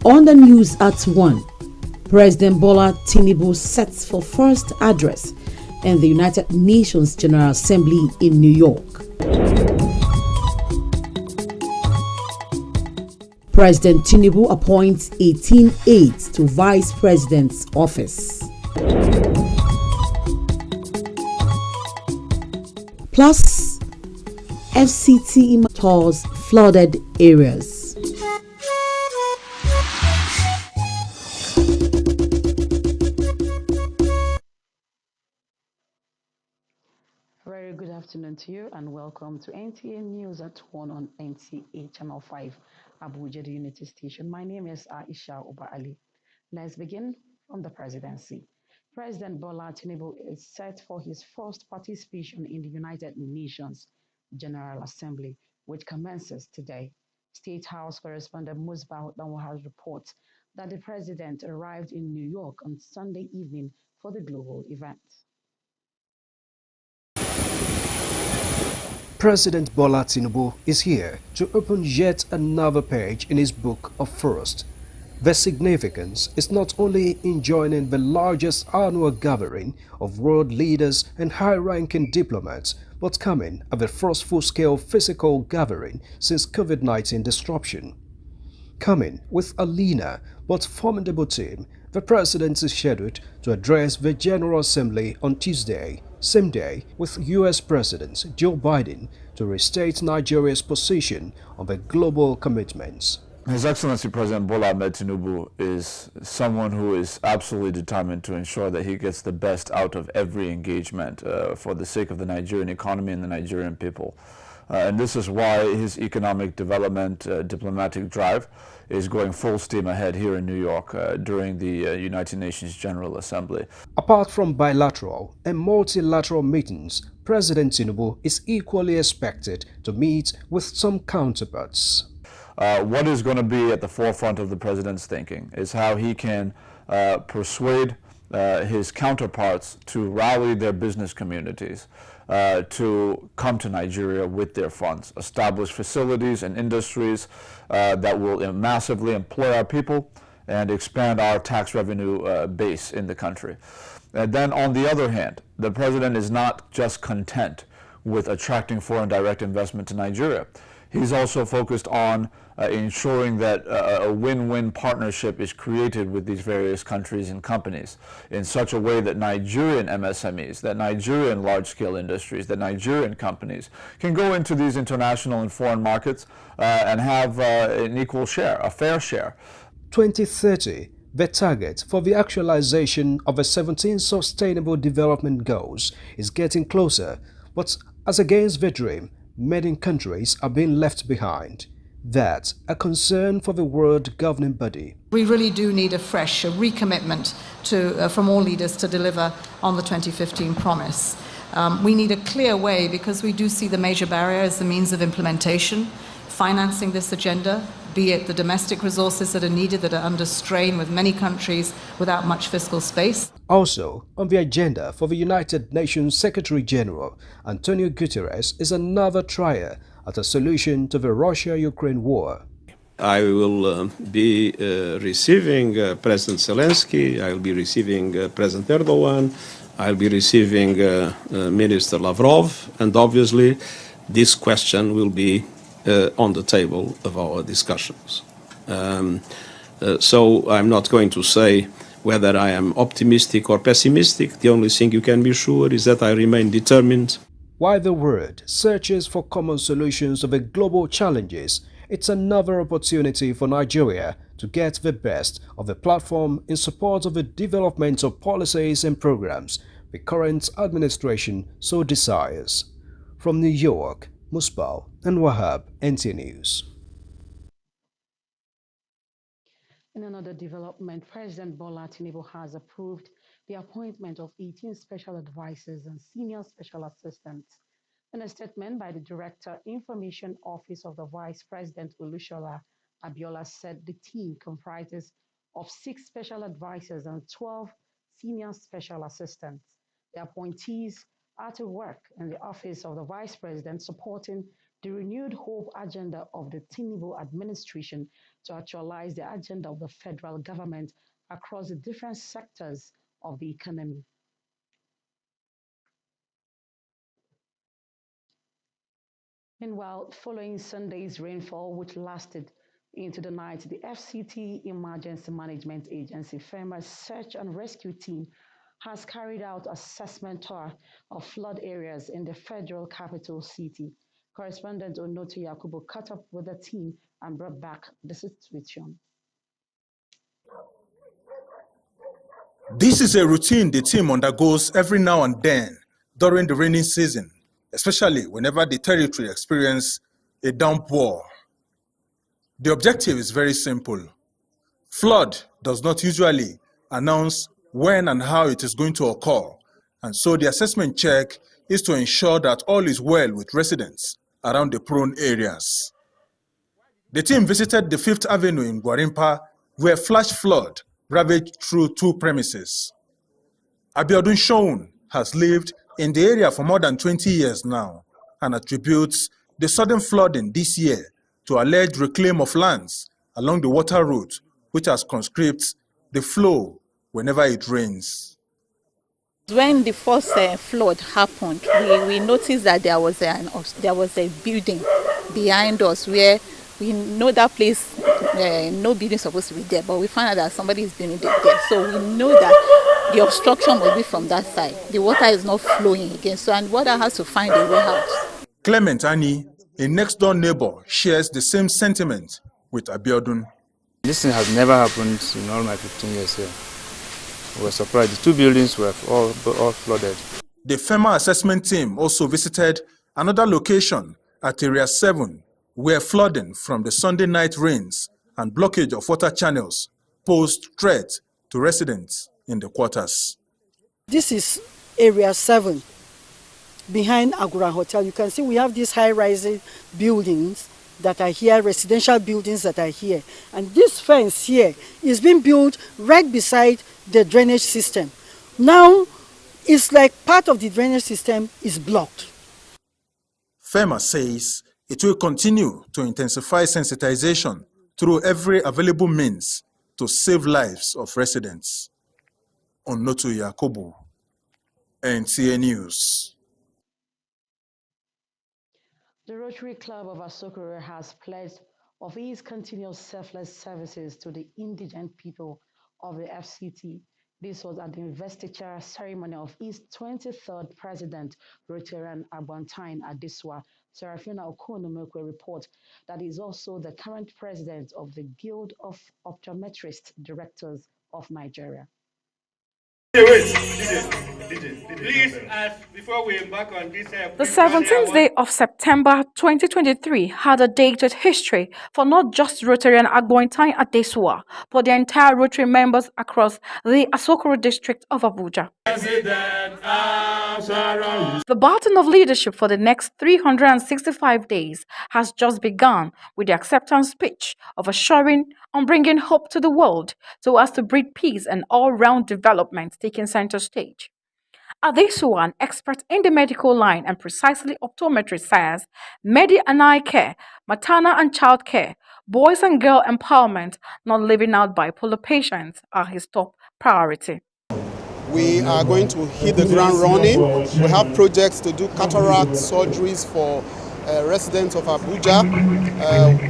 On the news at 1, President Bola Tinubu sets for first address in the United Nations General Assembly in New York. President Tinubu appoints 18 aides to Vice President's office. Plus, FCT tours flooded areas. Very good afternoon to you and welcome to NTA News at 1 on NTA Channel 5, Abuja, the Unity Station. My name is Aisha Oba Ali. Let's begin from the presidency. President Bola Tinubu is set for his first participation in the United Nations General Assembly, which commences today. State House correspondent Musbah Danwahar reports that the president arrived in New York on Sunday evening for the global event. President Bola Tinubu is here to open yet another page in his book of first. The significance is not only in joining the largest annual gathering of world leaders and high-ranking diplomats, but coming at the first full-scale physical gathering since COVID-19 disruption. Coming with a leaner but formidable team, the president is scheduled to address the General Assembly on Tuesday, same day with U.S. President Joe Biden to restate Nigeria's position on the global commitments. His Excellency President Bola Ahmed Tinubu is someone who is absolutely determined to ensure that he gets the best out of every engagement for the sake of the Nigerian economy and the Nigerian people. And this is why his economic development diplomatic drive is going full steam ahead here in New York during the United Nations General Assembly. Apart from bilateral and multilateral meetings, President Tinubu is equally expected to meet with some counterparts. What is going to be at the forefront of the president's thinking is how he can persuade his counterparts to rally their business communities to come to Nigeria with their funds, establish facilities and industries that will massively employ our people and expand our tax revenue base in the country. And then on the other hand, the president is not just content with attracting foreign direct investment to Nigeria. He's also focused on ensuring that a win-win partnership is created with these various countries and companies in such a way that Nigerian MSMEs, that Nigerian large-scale industries, that Nigerian companies can go into these international and foreign markets and have an equal share, a fair share. 2030, the target for the actualization of the 17 Sustainable Development Goals is getting closer, but as against the dream, many countries are being left behind. That's a concern for the world governing body. We really do need a recommitment from all leaders to deliver on the 2015 promise. We need a clear way because we do see the major barrier as the means of implementation, financing this agenda, be it the domestic resources that are needed that are under strain with many countries without much fiscal space. Also on the agenda for the United Nations Secretary General, Antonio Guterres is another trier at a solution to the Russia-Ukraine war. I will be receiving President Zelensky, I will be receiving President Erdogan, I will be receiving Minister Lavrov, and obviously this question will be on the table of our discussions. So I'm not going to say whether I am optimistic or pessimistic. The only thing you can be sure is that I remain determined. While the world searches for common solutions to the global challenges, it's another opportunity for Nigeria to get the best of the platform in support of the development of policies and programs the current administration so desires. From New York, Musbah and Wahab, NT News. In another development, President Bola Tinubu has approved the appointment of 18 special advisors and senior special assistants. In a statement by the Director, Information Office of the Vice President Olushola Abiola said the team comprises of 6 special advisors and 12 senior special assistants. The appointees are to work in the Office of the Vice President supporting the renewed hope agenda of the Tinubu administration to actualize the agenda of the federal government across the different sectors of the economy. Meanwhile, following Sunday's rainfall, which lasted into the night, the FCT Emergency Management Agency FEMA's search and rescue team has carried out assessment tour of flood areas in the federal capital city. Correspondent Onoto Yakubu caught up with the team and brought back the situation. This is a routine the team undergoes every now and then during the rainy season, especially whenever the territory experiences a downpour. The objective is very simple. Flood does not usually announce when and how it is going to occur, and so the assessment check is to ensure that all is well with residents around the prone areas. The team visited the 5th Avenue in Gwarimpa, where flash flood ravaged through 2 premises. Abiodun Shoun has lived in the area for more than 20 years now and attributes the sudden flooding this year to alleged reclaim of lands along the water route, which has conscripted the flow whenever it rains. When the first flood happened, we noticed that there was a building behind us where we know that place, no building is supposed to be there, but we found out that somebody is building there. So we know that the obstruction must be from that side. The water is not flowing again, so and water has to find a way out. Clement Ani, a next-door neighbor, shares the same sentiment with Abiodun. This thing has never happened in all my 15 years here. We were surprised. The 2 buildings were all flooded. The FEMA assessment team also visited another location at Area 7, where flooding from the Sunday night rains and blockage of water channels posed threat to residents in the quarters. This is Area 7, behind Agura Hotel. You can see we have these high-rising buildings that are here, residential buildings that are here. And this fence here is being built right beside the drainage system. Now, it's like part of the drainage system is blocked. FEMA says it will continue to intensify sensitization through every available means to save lives of residents. Onoto Yakubu, NTA News. The Rotary Club of Asokoro has pledged of its continuous selfless services to the indigent people of the FCT. This was at the investiture ceremony of its 23rd president, Rotarian Agbontine Adesua. Serafina Okonomekwe report that is also the current president of the Guild of Optometrist Directors of Nigeria. Please, before we embark on this, the 17th day of September 2023 had a dated history for not just Rotarian Agbontine Adesua, but the entire Rotary members across the Asokoro district of Abuja. The baton of leadership for the next 365 days has just begun with the acceptance speech of assuring on bringing hope to the world so as to breed peace and all-round development taking center stage. Adesua, an expert in the medical line and precisely optometry, says Medi and eye care, maternal and child care, boys and girl empowerment, not living out bipolar patients are his top priority. We are going to hit the ground running. We have projects to do cataract surgeries for residents of Abuja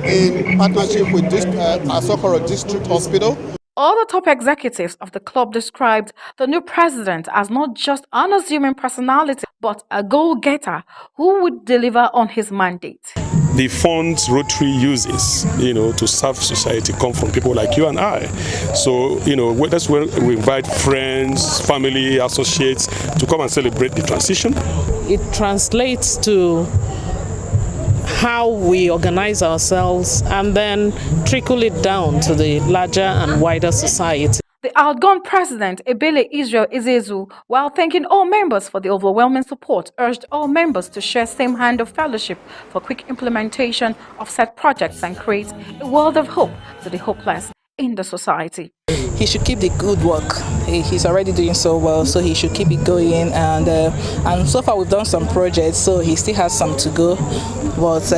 in partnership with Asokoro District Hospital. All the top executives of the club described the new president as not just unassuming personality, but a goal-getter who would deliver on his mandate. The funds Rotary uses, to serve society come from people like you and I. So, that's where we invite friends, family, associates to come and celebrate the transition. It translates to how we organize ourselves and then trickle it down to the larger and wider society. The outgone president, Ebele Israel Izezu, while thanking all members for the overwhelming support, urged all members to share same hand of fellowship for quick implementation of set projects and create a world of hope to the hopeless in the society. he should keep the good work. He's already doing so well, so he should keep it going. And so far we've done some projects, so he still has some to go. But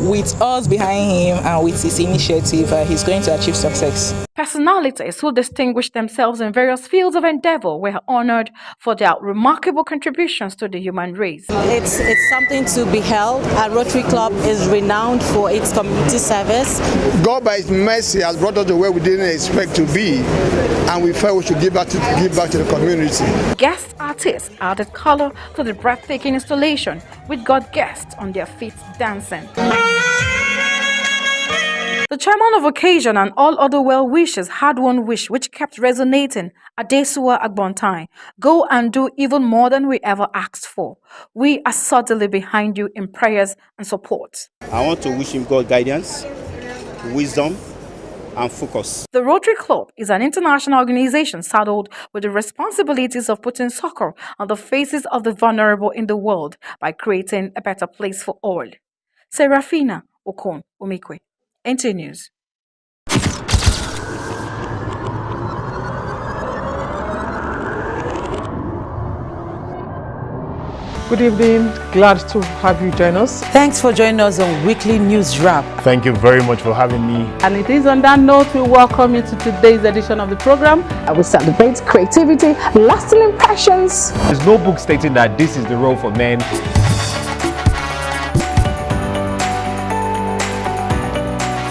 with us behind him and with his initiative, he's going to achieve success. Personalities who distinguished themselves in various fields of endeavor were honored for their remarkable contributions to the human race. It's something to be held. Our Rotary Club is renowned for its community service. God, by His mercy, has brought us to where we didn't expect to be, and we felt we should give back to the community. Guest artists added color to the breathtaking installation, with God guests on their feet dancing. The chairman of occasion and all other well-wishers had one wish which kept resonating: Adesua Agbontai, go and do even more than we ever asked for. We are certainly behind you in prayers and support. I want to wish him God guidance, wisdom, and focus. The Rotary Club is an international organization saddled with the responsibilities of putting succor on the faces of the vulnerable in the world by creating a better place for all. Serafina Okon Omikwe, NT News. Good evening. Glad to have you join us. Thanks for joining us on Weekly News Wrap. Thank you very much for having me. And it is on that note we welcome you to today's edition of the program. We celebrate creativity, lasting impressions. There's no book stating that this is the role for men.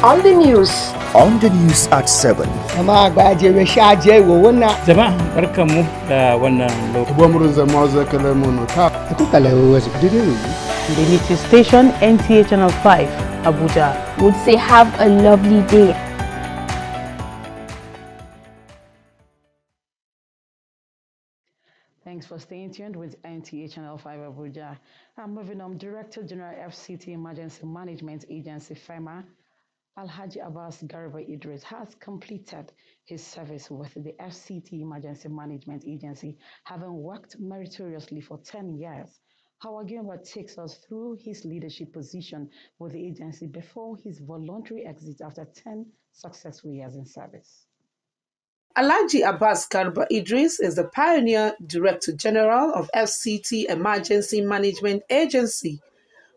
On the news. On the news at 7. The Unity Station, NTA Channel 5, Abuja. Would say have a lovely day. Thanks for staying tuned with NTA Channel 5 Abuja. I'm moving on. Director General FCT Emergency Management Agency FEMA, Alhaji Abbas Garba Idris, has completed his service with the FCT Emergency Management Agency, having worked meritoriously for 10 years. Howard Gilbert takes us through his leadership position with the agency before his voluntary exit after 10 successful years in service. Alhaji Abbas Garba Idris is the pioneer Director General of FCT Emergency Management Agency.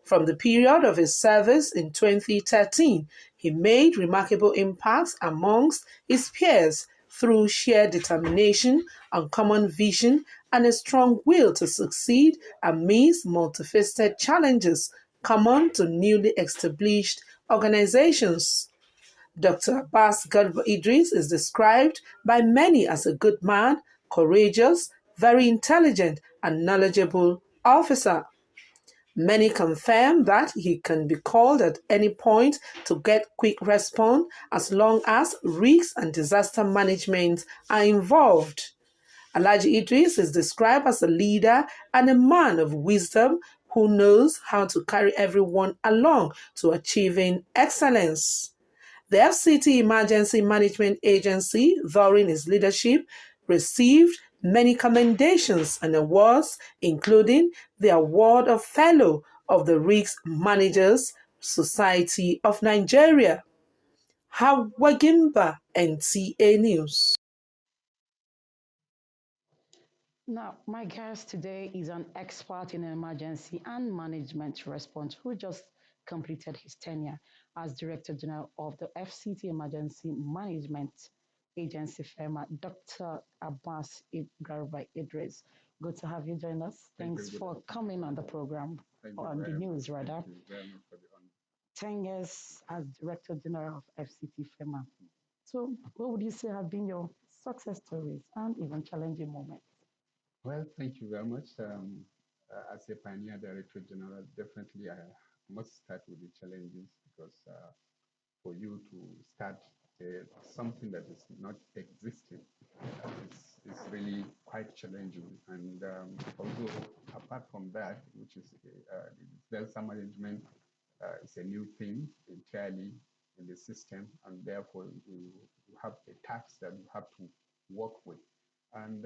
From the period of his service in 2013, he made remarkable impacts amongst his peers through sheer determination, uncommon vision, and a strong will to succeed amidst multifaceted challenges common to newly established organizations. Dr. Abbas Garba Idris is described by many as a good man, courageous, very intelligent, and knowledgeable officer. Many confirm that he can be called at any point to get quick response as long as risks and disaster management are involved. Alhaji Idris is described as a leader and a man of wisdom who knows how to carry everyone along to achieving excellence. The FCT Emergency Management Agency, during his leadership, received many commendations and awards, including the Award of Fellow of the Risk Managers Society of Nigeria. Hawagimba, NTA News. Now, my guest today is an expert in emergency and management response who just completed his tenure as Director General of the FCT Emergency Management Agency FEMA, Dr. Abbas Garba Idris. Good to have you join us. Thanks for coming on the program, on the news rather. 10 years as Director General of FCT FEMA. So what would you say have been your success stories and even challenging moments? Well, thank you very much. As a pioneer director general, definitely I must start with the challenges because for you to start something that is not existing is really quite challenging. And although apart from that, which is disaster management is a new thing entirely in the system, and therefore you have a task that you have to work with. And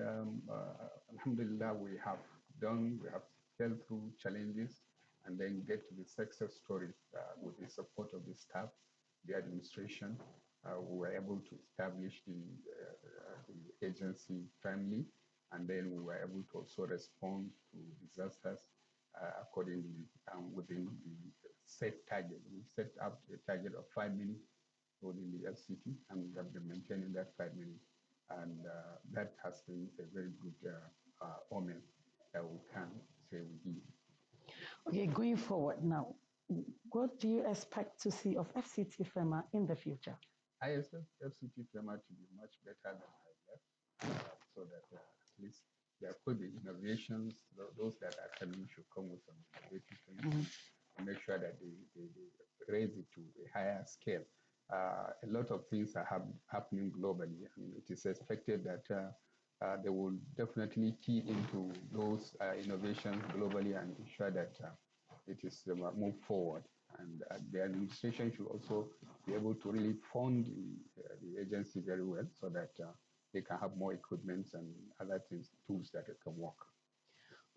alhamdulillah, we have fell through challenges and then get to the success stories with the support of the staff, the administration, we were able to establish the agency firmly, and then we were able to also respond to disasters accordingly within the set target. We set up a target of 5 minutes within the FCT, and we have been maintaining that 5 minutes. And that has been a very good omen that we can say we did. Okay, going forward now, what do you expect to see of FCT FEMA in the future? I expect FCT FEMA to be much better than I left, so that at least there could be innovations. Those that are coming should come with some innovative things to make sure that they raise it to a higher scale. A lot of things are happening globally, and it is expected that they will definitely key into those innovations globally and ensure that it is moved forward. And the administration should also be able to really fund the agency very well so that they can have more equipment and other things, tools that it can work.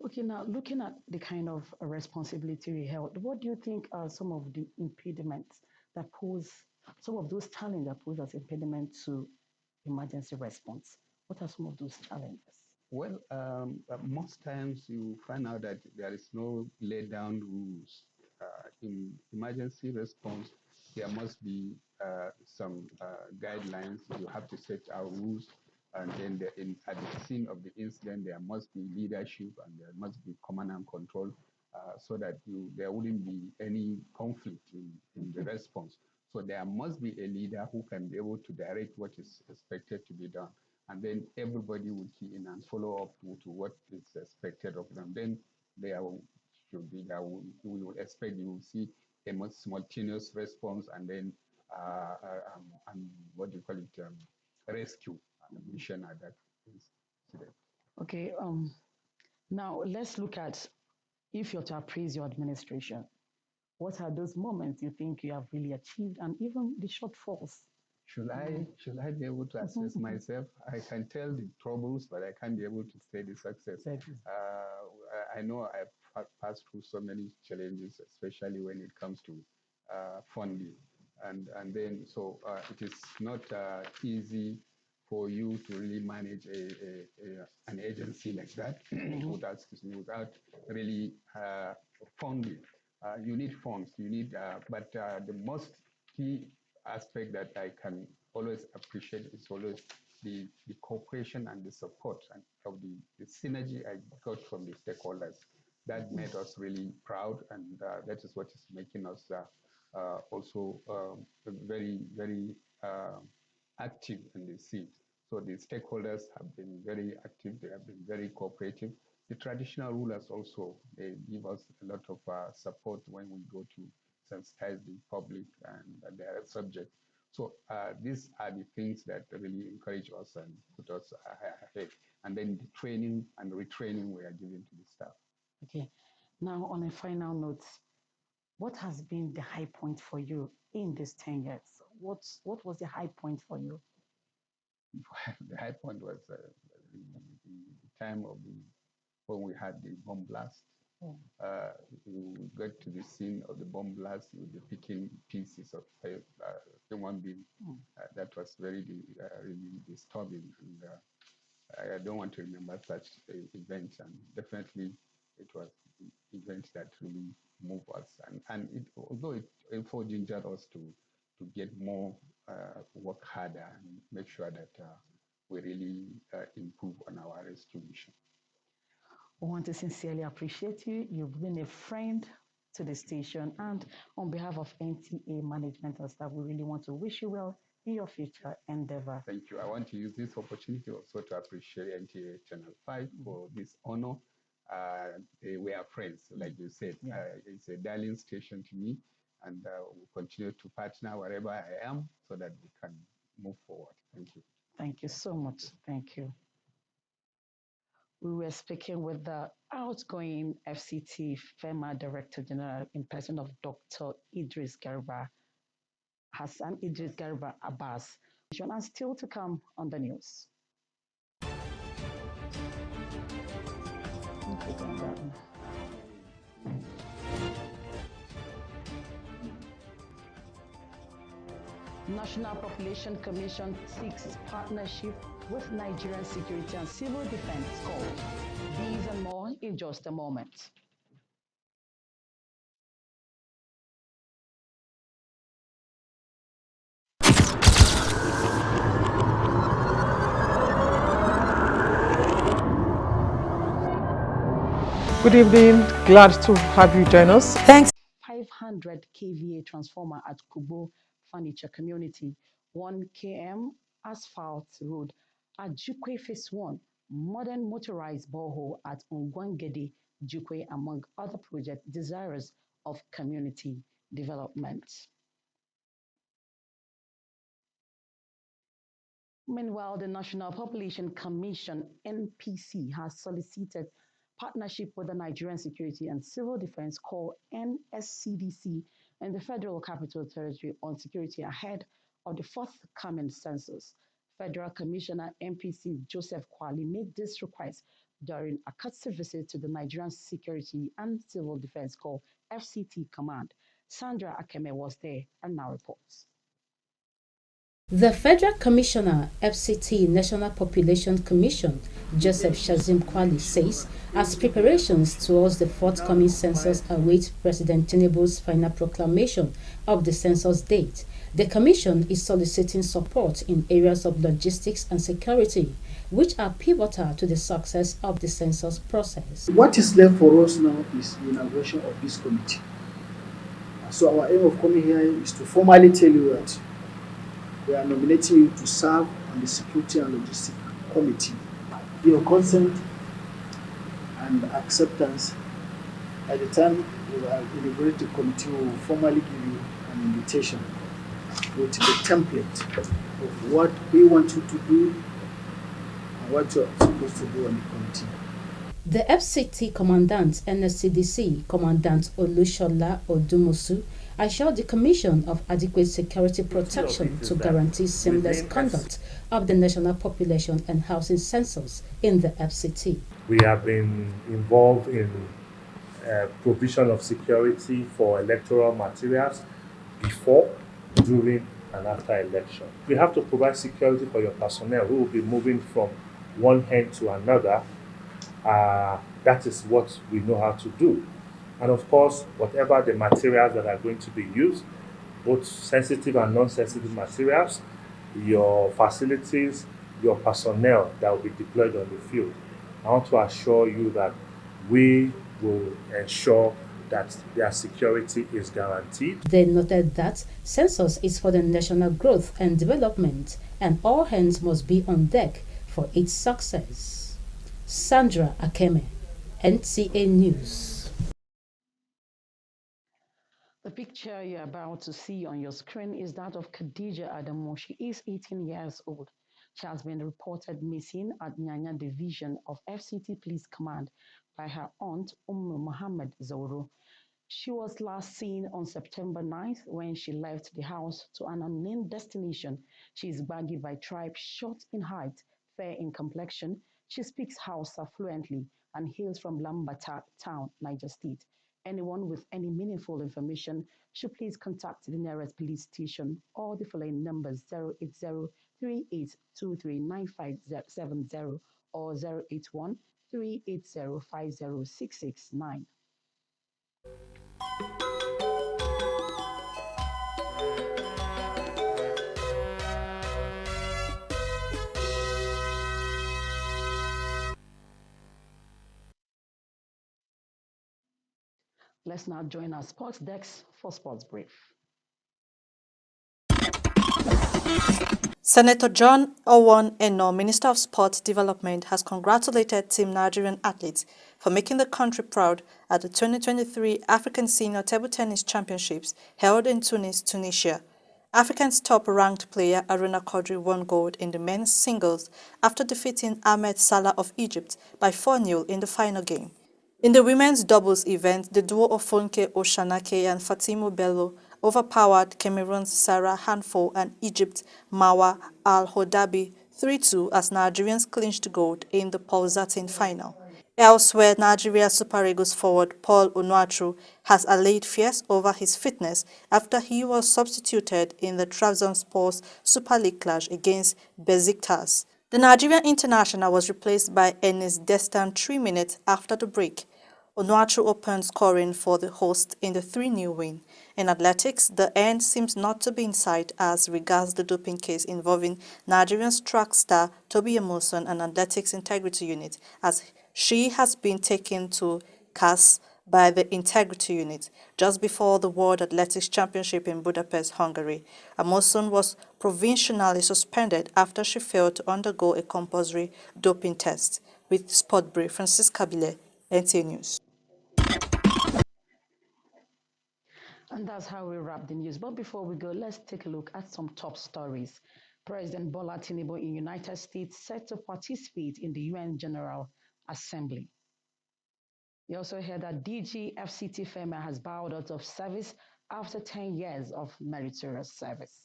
Okay, now looking at the kind of responsibility we held, what do you think are some of the impediments that pose, some of those challenges that pose as impediment to emergency response? What are some of those challenges? Well, most times you find out that there is no laid down rules. In emergency response, there must be some guidelines. You have to set out rules, and then at the scene of the incident, there must be leadership and there must be command and control, so that there wouldn't be any conflict in the response. So there must be a leader who can be able to direct what is expected to be done. And then everybody will key in and follow up to what is expected of them. Then there should be that we will expect you will see a more simultaneous response, and then what do you call it, rescue mission at that incident. Okay, now let's look at, if you're to appraise your administration, what are those moments you think you have really achieved and even the shortfalls? Should I be able to assess myself? I can tell the troubles, but I can't be able to say the success. I know I've passed through so many challenges, especially when it comes to funding, and then so it is not easy for you to really manage an agency like that without really funding. You need funds. You need, but the most key aspect that I can always appreciate is always the cooperation and the support and of the synergy I got from the stakeholders. That made us really proud, and that is what is making us also very, very active in the scene. So the stakeholders have been very active. They have been very cooperative. The traditional rulers also, they give us a lot of support when we go to sensitize the public and their subject. So these are the things that really encourage us and put us ahead. And then the training and retraining we are giving to the staff. Okay. Now, on a final note, what has been the high point for you in these 10 years? What was the high point for you? The high point was the time of when we had the bomb blast. You got to the scene of the bomb blast, you'll be picking pieces of human being. That was very really disturbing, and I don't want to remember such events. And definitely, it was the event that really moved us. And although it also gingered us to get more, work harder, and make sure that we really improve on our rescue mission. I want to sincerely appreciate you. You've been a friend to the station, and on behalf of NTA management and staff, we really want to wish you well in your future endeavor. Thank you. I want to use this opportunity also to appreciate NTA Channel 5 for this honor. We are friends, like you said. It's a darling station to me, and we'll continue to partner wherever I am so that we can move forward. Thank you. Thank you so much. Thank you. We were speaking with the outgoing FCT FEMA Director General in person of Dr. Idris Garba, Hassan Idris Garba Abbas. And still to come on the news. National Population Commission seeks partnership with Nigerian Security and Civil Defense Corps. These and more in just a moment. Good evening. Glad to have you join us. Thanks. 500 kVA transformer at Kubo Furniture Community, 1 km asphalt road at Jukwe Phase 1, modern motorized borehole at Ungwangede, Jukwe, among other projects desirous of community development. Meanwhile, the National Population Commission, NPC, has solicited partnership with the Nigerian Security and Civil Defense Corps, NSCDC, and the Federal Capital Territory on security ahead of the forthcoming census. Federal Commissioner NPC Joseph Kwali made this request during a courtesy visit to the Nigerian Security and Civil Defense Corps, FCT Command. Sandra Akeme was there and now reports. The Federal Commissioner, FCT National Population Commission, Joseph Shazim Kwali says, as preparations towards the forthcoming census await President Tinubu's final proclamation of the census date, the Commission is soliciting support in areas of logistics and security, which are pivotal to the success of the census process. What is left for us now is the inauguration of this committee. So our aim of coming here is to formally tell you that we are nominating you to serve on the Security and Logistics Committee. Your consent and acceptance at the time we are inaugurating the committee, we will formally give you an invitation with the template of what we want you to do and what you are supposed to do on the committee. The FCT Commandant NSCDC, Commandant Olushola Odumusu, assured the Commission of adequate security protection to guarantee seamless conduct of the National Population and Housing Census in the FCT. We have been involved in provision of security for electoral materials before, during, and after election. We have to provide security for your personnel who will be moving from one end to another. That is what we know how to do. And of course, whatever the materials that are going to be used, both sensitive and non-sensitive materials, your facilities, your personnel that will be deployed on the field. I want to assure you that we will ensure that their security is guaranteed. They noted that census is for the national growth and development, and all hands must be on deck for its success. Sandra Akeme, NTA News. The picture you're about to see on your screen is that of Khadija Adamu. She is 18 years old. She has been reported missing at Nyanya Division of FCT Police Command by her aunt, Muhammad Zauro. She was last seen on September 9th when she left the house to an unnamed destination. She is Bagi by tribe, short in height, fair in complexion. She speaks Hausa fluently and hails from Lambata Town, Niger State. Anyone with any meaningful information should please contact the nearest police station or the following numbers 080-3823-9570 or 081-380-50669. Let's now join our sports desk for Sports Brief. Senator John Owon Eno, Minister of Sport Development, has congratulated Team Nigerian athletes for making the country proud at the 2023 African Senior Table Tennis Championships held in Tunis, Tunisia. Africa's top-ranked player Aruna Quadri won gold in the men's singles after defeating Ahmed Salah of Egypt by 4-0 in the final game. In the women's doubles event, the duo of Funke Oshanake and Fatimu Bello overpowered Cameroon's Sarah Hanfo and Egypt's Mawa Al-Hodabi 3-2 as Nigerians clinched gold in the pulsating final. Elsewhere, Nigeria Super Eagles forward Paul Onuachu has allayed fears over his fitness after he was substituted in the Trabzonspor's Super League clash against Besiktas. The Nigerian international was replaced by Enes Destan 3 minutes after the break. Onuachu opened scoring for the hosts in the 3-0 win. In athletics, the end seems not to be in sight as regards the doping case involving Nigerian track star Toby Emerson and Athletics Integrity Unit, as she has been taken to CAS by the Integrity Unit just before the World Athletics Championship in Budapest, Hungary. Emerson was provisionally suspended after she failed to undergo a compulsory doping test. With Sport Brief, Francis Kabile, NTA News. And that's how we wrap the news. But before we go, let's take a look at some top stories. President Bola Tinubu in United States set to participate in the UN General Assembly. You also heard that DG FCT FEMA has bowed out of service after 10 years of meritorious service.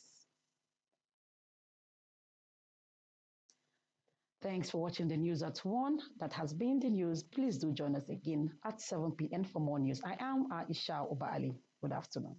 Thanks for watching the news at 1. That has been the news. Please do join us again at 7 p.m. for more news. I am Aisha Obaali. Good afternoon.